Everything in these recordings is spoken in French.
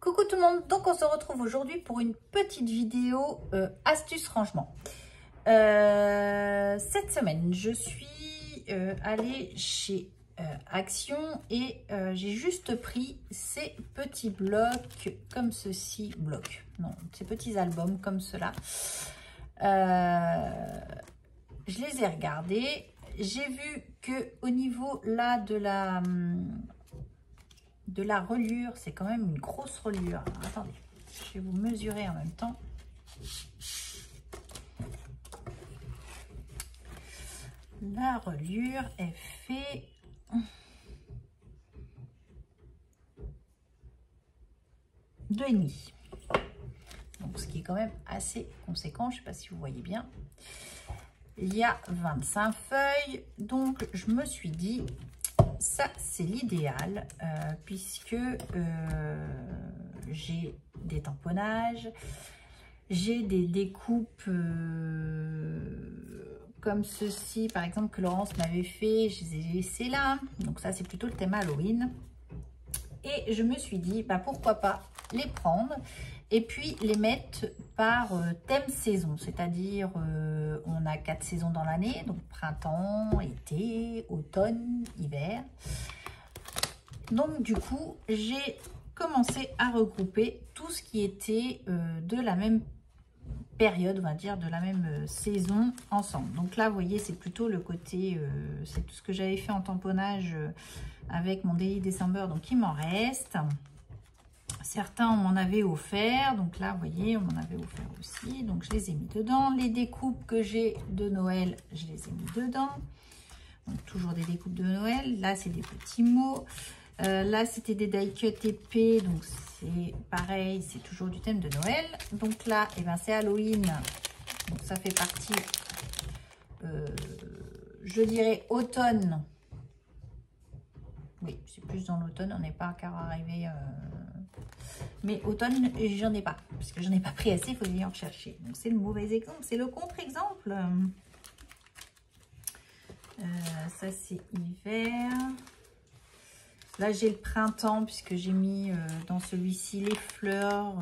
Coucou tout le monde, donc on se retrouve aujourd'hui pour une petite vidéo astuce rangement. Cette semaine, je suis allée chez Action et j'ai juste pris ces petits blocs comme ceci, ces petits albums comme cela. Je les ai regardés, j'ai vu que au niveau là de la reliure, c'est quand même une grosse reliure. Alors, attendez, je vais vous mesurer en même temps. La reliure est fait 2,5. Donc ce qui est quand même assez conséquent, je ne sais pas si vous voyez bien. Il y a 25 feuilles, donc je me suis dit ça c'est l'idéal puisque j'ai des tamponnages, j'ai des découpes comme ceci par exemple que Laurence m'avait fait, je les ai laissés là, donc ça c'est plutôt le thème Halloween et je me suis dit bah pourquoi pas les prendre et puis les mettre par thème saison, c'est-à-dire on a 4 saisons dans l'année, donc printemps, été, automne, hiver. Donc du coup, j'ai commencé à regrouper tout ce qui était de la même période, on va dire, de la même saison ensemble. Donc là, vous voyez, c'est plutôt le côté, c'est tout ce que j'avais fait en tamponnage avec mon Daily December, donc il m'en reste. Certains, on m'en avait offert. Donc là, vous voyez, on m'en avait offert aussi. Donc, je les ai mis dedans. Les découpes que j'ai de Noël, je les ai mis dedans. Donc, toujours des découpes de Noël. Là, c'est des petits mots. Là, c'était des die cut épais. Donc, c'est pareil. C'est toujours du thème de Noël. Donc là, eh ben, c'est Halloween. Donc, ça fait partie, je dirais, automne. Oui, c'est plus dans l'automne. On n'est pas encore arrivé... Mais automne, j'en ai pas, parce que j'en ai pas pris assez, il faut venir en chercher. Donc c'est le mauvais exemple, c'est le contre-exemple. Ça c'est hiver. Là j'ai le printemps, puisque j'ai mis dans celui-ci les fleurs.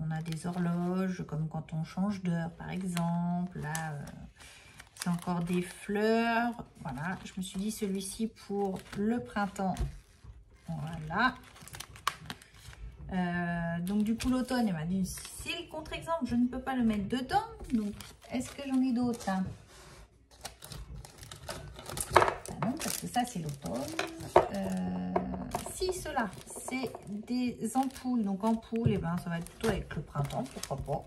On a des horloges, comme quand on change d'heure par exemple. Là c'est encore des fleurs. Voilà, je me suis dit celui-ci pour le printemps. Voilà. Donc du coup l'automne, m'a dit c'est le contre-exemple, je ne peux pas le mettre dedans. Donc est-ce que j'en ai d'autres hein? Non, parce que ça c'est l'automne. Si cela c'est des ampoules, donc ampoules, et ben ça va être plutôt avec le printemps, pourquoi pas.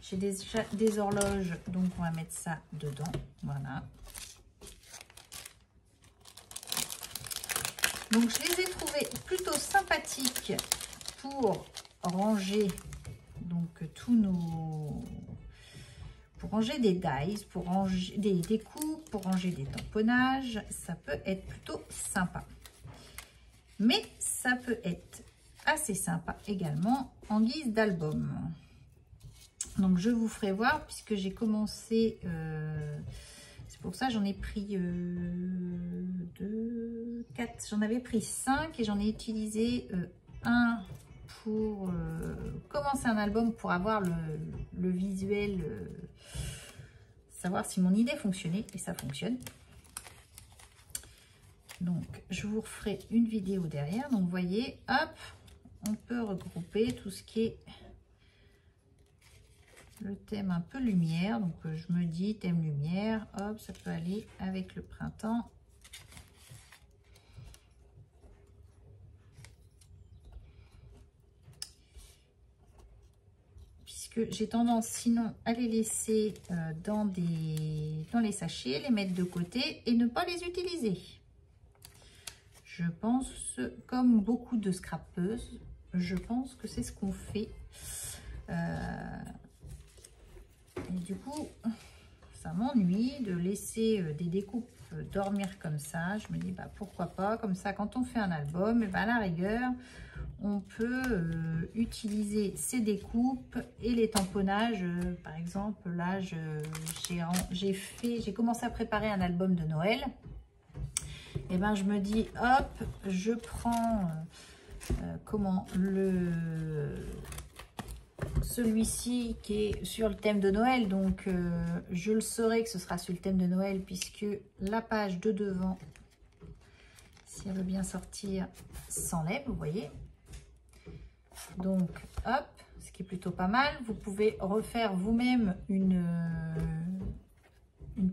J'ai déjà des horloges, donc on va mettre ça dedans. Voilà. Donc, je les ai trouvés plutôt sympathiques pour ranger donc tous nos... pour ranger des dies, pour ranger des découpes, pour ranger des tamponnages. Ça peut être plutôt sympa. Mais ça peut être assez sympa également en guise d'album. Donc, je vous ferai voir puisque j'ai commencé... c'est pour ça j'en ai pris 2, 4, j'en avais pris 5 et j'en ai utilisé un pour commencer un album pour avoir le visuel, savoir si mon idée fonctionnait et ça fonctionne. Donc je vous referai une vidéo derrière. Donc vous voyez, hop, on peut regrouper tout ce qui est le thème un peu lumière, donc je me dis thème lumière, hop, ça peut aller avec le printemps. Puisque j'ai tendance sinon à les laisser dans les sachets, les mettre de côté et ne pas les utiliser. Je pense, comme beaucoup de scrapeuses, je pense que c'est ce qu'on fait. Et du coup, ça m'ennuie de laisser des découpes dormir comme ça. Je me dis, bah, pourquoi pas. Comme ça, quand on fait un album, et bah, à la rigueur, on peut utiliser ces découpes et les tamponnages. Par exemple, là, j'ai commencé à préparer un album de Noël. Et ben, je me dis, hop, je prends comment celui-ci qui est sur le thème de Noël, donc je le saurai que ce sera sur le thème de Noël puisque la page de devant, si elle veut bien sortir, s'enlève, vous voyez. Donc hop, ce qui est plutôt pas mal. Vous pouvez refaire vous-même une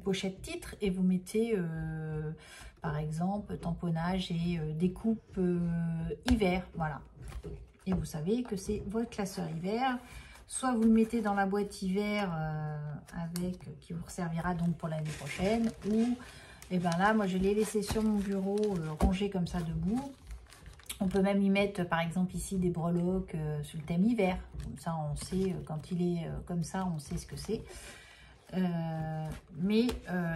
pochette titre et vous mettez par exemple tamponnage et découpe hiver, voilà. Et vous savez que c'est votre classeur hiver. Soit vous le mettez dans la boîte hiver qui vous servira donc pour l'année prochaine, ou et ben là moi je l'ai laissé sur mon bureau rangé comme ça debout. On peut même y mettre par exemple ici des breloques sur le thème hiver, comme ça on sait quand il est comme ça, on sait ce que c'est. Mais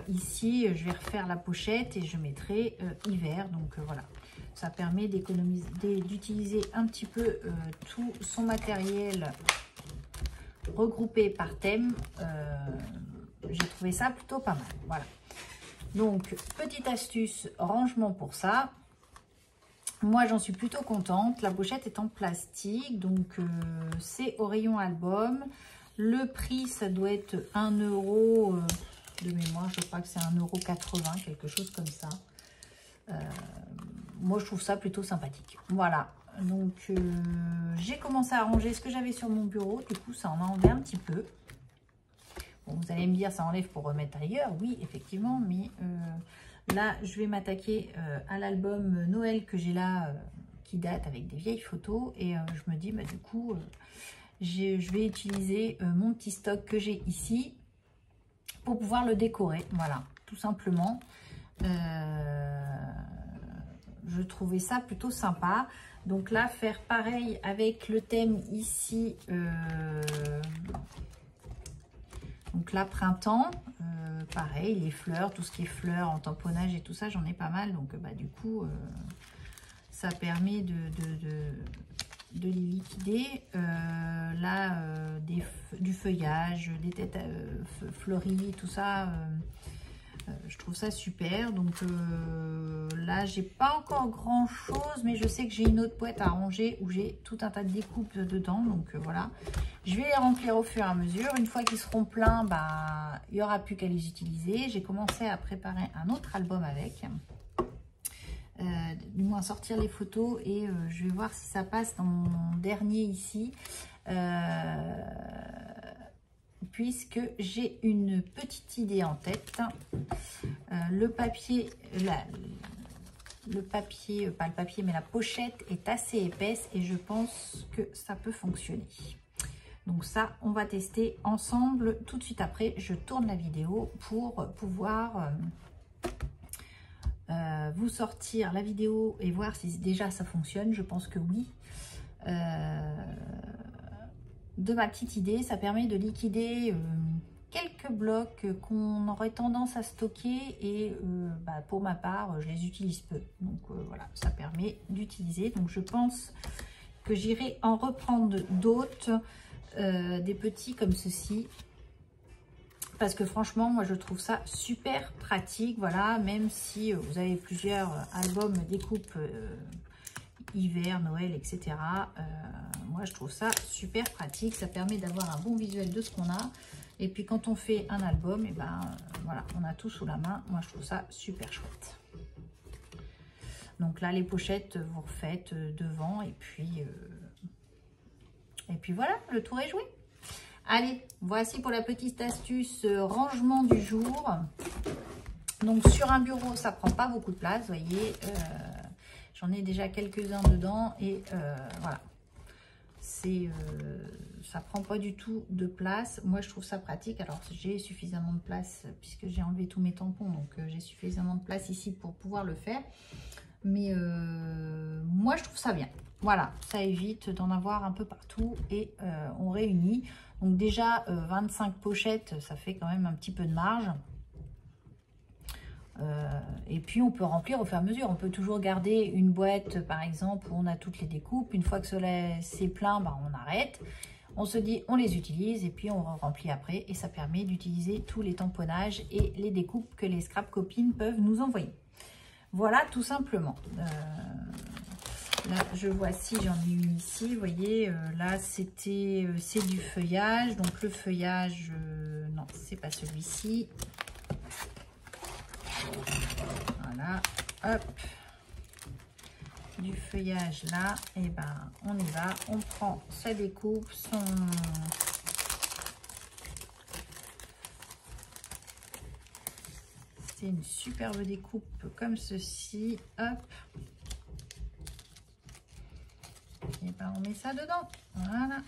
ici je vais refaire la pochette et je mettrai hiver, donc voilà, ça permet d'utiliser un petit peu tout son matériel regroupé par thème. J'ai trouvé ça plutôt pas mal, voilà. Donc petite astuce rangement pour ça. Moi j'en suis plutôt contente. La pochette est en plastique, donc c'est au rayon album. Le prix, ça doit être 1 € de mémoire. Je crois que c'est 1,80 €, quelque chose comme ça. Moi, je trouve ça plutôt sympathique. Voilà. Donc, j'ai commencé à ranger ce que j'avais sur mon bureau. Du coup, ça en a enlevé un petit peu. Bon, vous allez me dire, ça enlève pour remettre ailleurs. Oui, effectivement. Mais là, je vais m'attaquer à l'album Noël que j'ai là, qui date avec des vieilles photos. Et je me dis, bah, du coup... je vais utiliser mon petit stock que j'ai ici pour pouvoir le décorer. Voilà, tout simplement. Je trouvais ça plutôt sympa. Donc là, faire pareil avec le thème ici. Donc là, printemps. Pareil, les fleurs, tout ce qui est fleurs en tamponnage et tout ça, j'en ai pas mal. Donc bah, du coup, ça permet de les liquider. Là du feuillage, des têtes fleuries, tout ça, je trouve ça super. Donc là j'ai pas encore grand chose, mais je sais que j'ai une autre boîte à ranger où j'ai tout un tas de découpes dedans, donc voilà, je vais les remplir au fur et à mesure. Une fois qu'ils seront pleins, bah il n'y aura plus qu'à les utiliser. J'ai commencé à préparer un autre album avec, du moins sortir les photos, et je vais voir si ça passe dans mon dernier ici, puisque j'ai une petite idée en tête. Le papier, pas le papier, mais la pochette est assez épaisse et je pense que ça peut fonctionner. Donc ça, on va tester ensemble tout de suite après. Je tourne la vidéo pour pouvoir... vous sortir la vidéo et voir si déjà ça fonctionne. Je pense que oui. De ma petite idée, ça permet de liquider quelques blocs qu'on aurait tendance à stocker, et bah, pour ma part je les utilise peu, donc voilà, ça permet d'utiliser. Donc je pense que j'irai en reprendre d'autres, des petits comme ceci, parce que franchement moi je trouve ça super pratique. Voilà, même si vous avez plusieurs albums découpe hiver, Noël, etc. Moi je trouve ça super pratique, ça permet d'avoir un bon visuel de ce qu'on a, et puis quand on fait un album, et ben voilà, on a tout sous la main. Moi je trouve ça super chouette. Donc là les pochettes vous refaites devant, et puis voilà, le tour est joué. Allez, voici pour la petite astuce rangement du jour. Donc sur un bureau, ça prend pas beaucoup de place, vous voyez. J'en ai déjà quelques-uns dedans, et voilà. Ça prend pas du tout de place. Moi, je trouve ça pratique. Alors, j'ai suffisamment de place puisque j'ai enlevé tous mes tampons. Donc, j'ai suffisamment de place ici pour pouvoir le faire. Mais moi, je trouve ça bien. Voilà, ça évite d'en avoir un peu partout, et on réunit. Donc déjà, 25 pochettes, ça fait quand même un petit peu de marge. Et puis on peut remplir au fur et à mesure. On peut toujours garder une boîte par exemple où on a toutes les découpes. Une fois que c'est plein, bah, on arrête, on se dit on les utilise, et puis on remplit après, et ça permet d'utiliser tous les tamponnages et les découpes que les scrap copines peuvent nous envoyer. Voilà, tout simplement. Là, je vois si j'en ai une ici. Vous voyez, là, c'est du feuillage. Donc, le feuillage, non, c'est pas celui-ci. Voilà, hop. Du feuillage là, et ben, on y va. On prend sa découpe, c'est une superbe découpe comme ceci. Hop. Et ben, on met ça dedans. Voilà.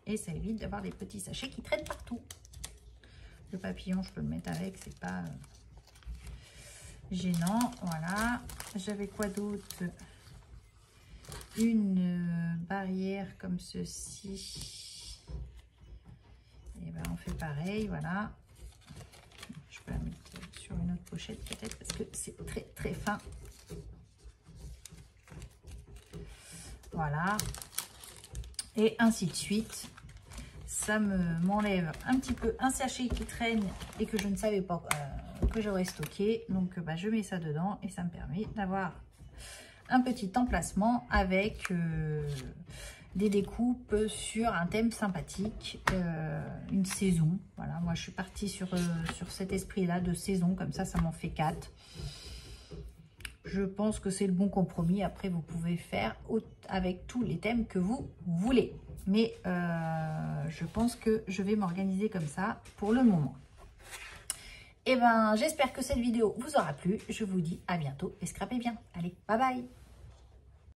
Et ça évite d'avoir des petits sachets qui traînent partout. Le papillon, je peux le mettre avec, c'est pas gênant. Voilà. J'avais quoi d'autre? Une barrière comme ceci. Et ben, on fait pareil. Voilà. Je peux la mettre sur une autre pochette peut-être parce que c'est très très fin. Voilà. Et ainsi de suite. Ça m'enlève un petit peu un sachet qui traîne et que je ne savais pas que j'aurais stocké. Donc bah, je mets ça dedans et ça me permet d'avoir un petit emplacement avec des découpes sur un thème sympathique, une saison. Voilà, moi je suis partie sur cet esprit-là de saison, comme ça m'en fait 4. Je pense que c'est le bon compromis. Après, vous pouvez faire avec tous les thèmes que vous voulez. Mais je pense que je vais m'organiser comme ça pour le moment. Et ben, j'espère que cette vidéo vous aura plu. Je vous dis à bientôt et scrapez bien. Allez, bye bye!